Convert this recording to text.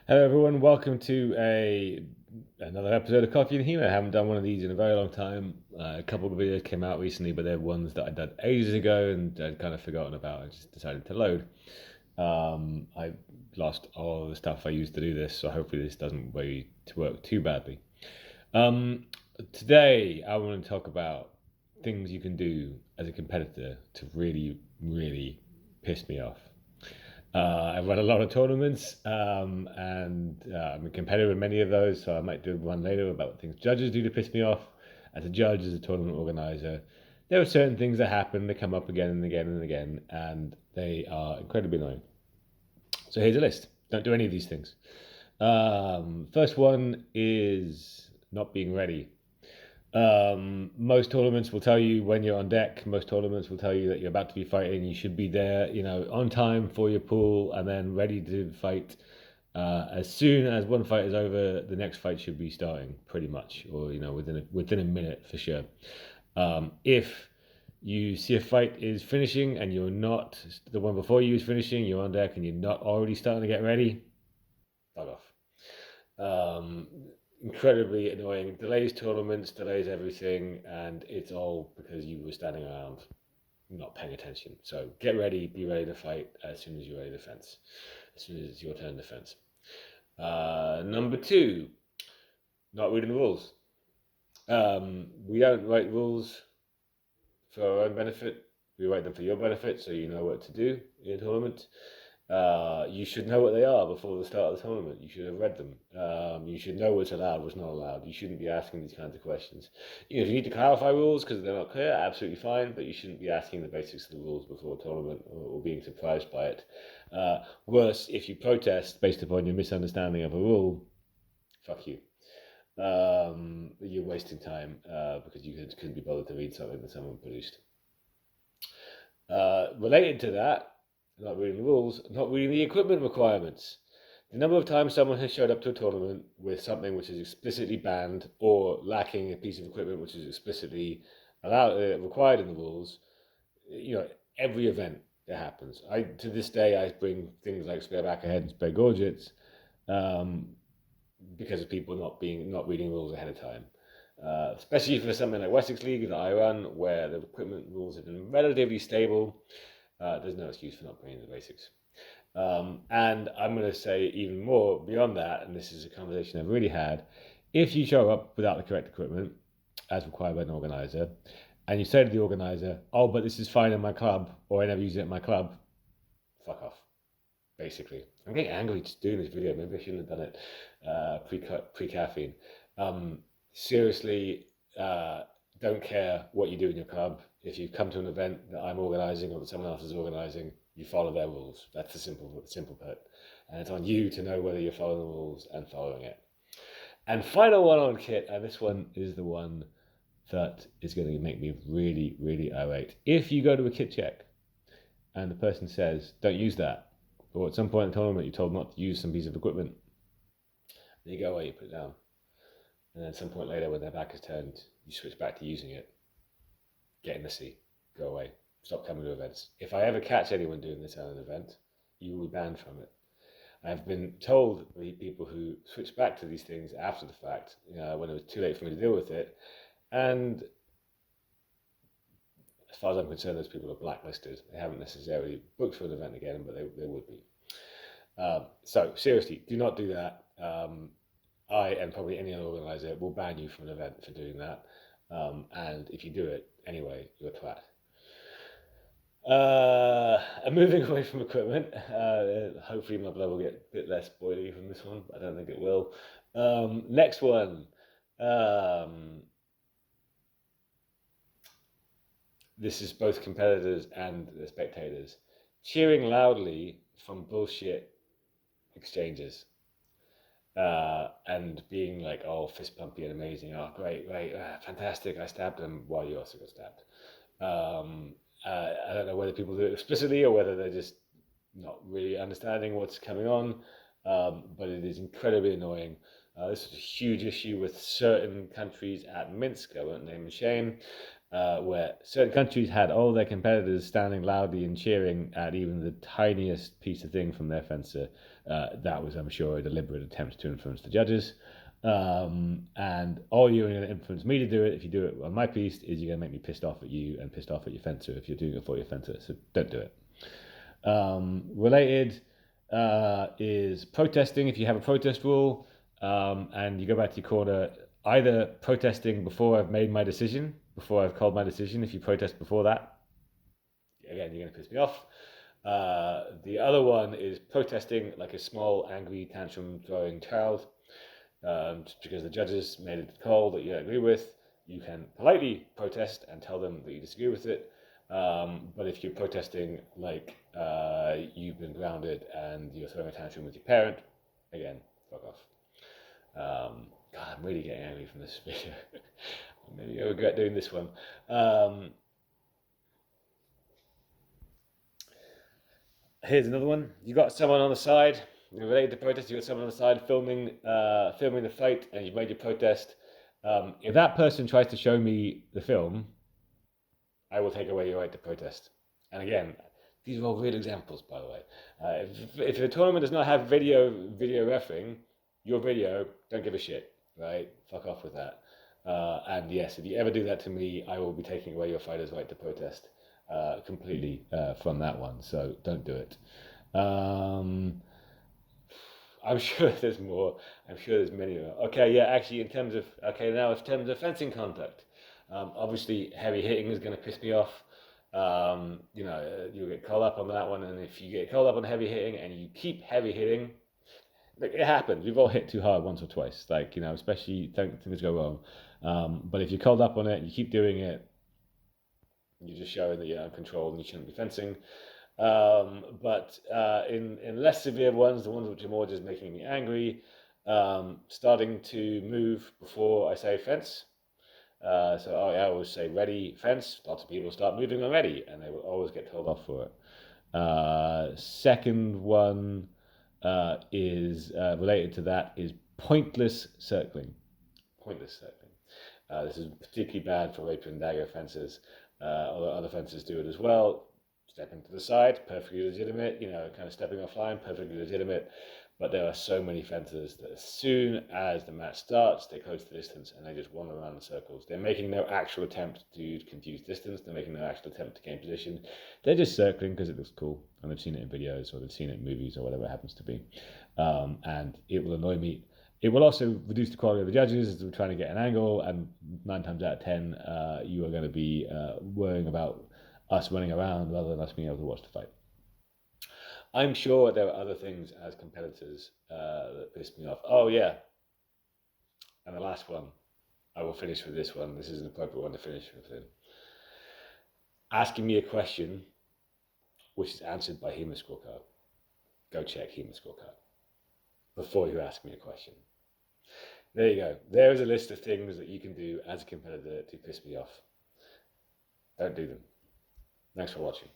Hello everyone, welcome to another episode of Coffee HEMA. I haven't done one of these in a very long time. A couple of videos came out recently, but they're ones that I'd done ages ago and I'd kind of forgotten about and just decided to load. I lost all the stuff I used to do this, so hopefully this doesn't work too badly. Today I want to talk about things you can do as a competitor to really, really piss me off. I've run a lot of tournaments, and I'm a competitor in many of those, so I might do one later about what things judges do to piss me off. As a judge, as a tournament organizer, there are certain things that happen, they come up again and again and again, and they are incredibly annoying. So here's a list. Don't do any of these things. First one is not being ready. Most tournaments will tell you when you're on deck. Most tournaments will tell you that you're about to be fighting. You should be there, on time for your pool and then ready to fight. As soon as one fight is over, the next fight should be starting, pretty much, or within a minute for sure. If you see a fight is finishing and you're not, the one before you is finishing, you're on deck and you're not already starting to get ready, fuck off. Incredibly annoying. Delays tournaments, delays everything, and it's all because you were standing around not paying attention. So get ready, be ready to fight as soon as you're ready to fence, as soon as it's your turn to fence. Number two, not reading the rules. We don't write rules for our own benefit. We write them for your benefit, so you know what to do in a tournament. You should know what they are before the start of the tournament. You should have read them. You should know what's allowed, what's not allowed. You shouldn't be asking these kinds of questions. If you need to clarify rules because they're not clear, absolutely fine, but you shouldn't be asking the basics of the rules before a tournament or being surprised by it. Worse, if you protest based upon your misunderstanding of a rule, fuck you. You're wasting time because you couldn't be bothered to read something that someone produced. Related to that, not reading the rules, not reading the equipment requirements. The number of times someone has showed up to a tournament with something which is explicitly banned or lacking a piece of equipment which is explicitly required in the rules, every event that happens. To this day I bring things like spare back ahead and spare gorgets because of people not reading rules ahead of time. Especially for something like Wessex League that I run, where the equipment rules have been relatively stable. There's no excuse for not bringing the basics. And I'm going to say even more beyond that, and this is a conversation I've really had. If you show up without the correct equipment, as required by an organizer, and you say to the organizer, "Oh, but this is fine in my club," or "I never use it in my club," fuck off. Basically, I'm getting angry just doing this video. Maybe I shouldn't have done it pre-caffeine. Seriously, don't care what you do in your club. If you come to an event that I'm organising or that someone else is organising, you follow their rules. That's the simple part. And it's on you to know whether you're following the rules and following it. And final one on kit, and this one is the one that is going to make me really, really irate. If you go to a kit check and the person says, "Don't use that," or at some point in the tournament you're told not to use some piece of equipment, then you go away, you put it down. And then at some point later when their back is turned, you switch back to using it. Get in the sea. Go away. Stop coming to events. If I ever catch anyone doing this at an event, you will be banned from it. I've been told by people who switch back to these things after the fact, when it was too late for me to deal with it. And as far as I'm concerned, those people are blacklisted. They haven't necessarily booked for an event again, but they would be. So seriously, do not do that. I and probably any other organizer will ban you from an event for doing that. And if you do it anyway, you're a twat. And moving away from equipment, hopefully my blood will get a bit less boily from this one, but I don't think it will. Next one. This is both competitors and the spectators. Cheering loudly from bullshit exchanges. And being like, "Oh, fist pumpy and amazing. Oh, great, fantastic. I stabbed him," while you also got stabbed. I don't know whether people do it explicitly or whether they're just not really understanding what's coming on, but it is incredibly annoying. This is a huge issue with certain countries at Minsk. I won't name and shame. where certain countries had all their competitors standing loudly and cheering at even the tiniest piece of thing from their fencer. That was, I'm sure, a deliberate attempt to influence the judges. And all you're going to influence me to do it, if you do it on my piece, is you're going to make me pissed off at you and pissed off at your fencer if you're doing it for your fencer. So don't do it. Related is protesting. If you have a protest rule and you go back to your corner, either protesting before I've made my decision, before I've called my decision. If you protest before that, again, you're going to piss me off. The other one is protesting like a small, angry, tantrum throwing child. Just because the judges made a call that you don't agree with, you can politely protest and tell them that you disagree with it. But if you're protesting like you've been grounded and you're throwing a tantrum with your parent, again, fuck off. God, I'm really getting angry from this video. Maybe I regret doing this one. Here's another one. You got someone on the side. You're related to protest. You got someone on the side filming the fight, and you've made your protest. If that person tries to show me the film, I will take away your right to protest. And again, these are all real examples, by the way. If the tournament does not have video refereeing, your video, don't give a shit, right? Fuck off with that. And yes, if you ever do that to me, I will be taking away your fighter's right to protest completely from that one. So don't do it. I'm sure there's more. I'm sure there's many more. Okay, yeah, actually, in terms of fencing contact, obviously heavy hitting is going to piss me off. You'll get called up on that one, and if you get called up on heavy hitting and you keep heavy hitting, like, it happens. We've all hit too hard once or twice, especially things go wrong. But if you're called up on it, you keep doing it, you're just showing that you're uncontrolled and you shouldn't be fencing. But in less severe ones, the ones which are more just making me angry, starting to move before I say fence. I always say ready, fence. Lots of people start moving already, and they will always get told off for it. Second one is related to that is pointless circling. Pointless circling. This is particularly bad for rapier and dagger fences, although other fences do it as well. Stepping to the side, perfectly legitimate. Kind of stepping offline, perfectly legitimate. But there are so many fencers that as soon as the match starts, they close the distance and they just wander around in circles. They're making no actual attempt to confuse distance. They're making no actual attempt to gain position. They're just circling because it looks cool. And they've seen it in videos or they've seen it in movies or whatever it happens to be. And it will annoy me. It will also reduce the quality of the judges as we're trying to get an angle. And 9 times out of 10, you are going to be worrying about us running around rather than us being able to watch the fight. I'm sure there are other things as competitors that piss me off. Oh, yeah. And the last one, I will finish with this one. This is an appropriate one to finish with. Asking me a question which is answered by HEMA scorecard. Go check HEMA scorecard before you ask me a question. There you go. There is a list of things that you can do as a competitor to piss me off. Don't do them. Thanks for watching.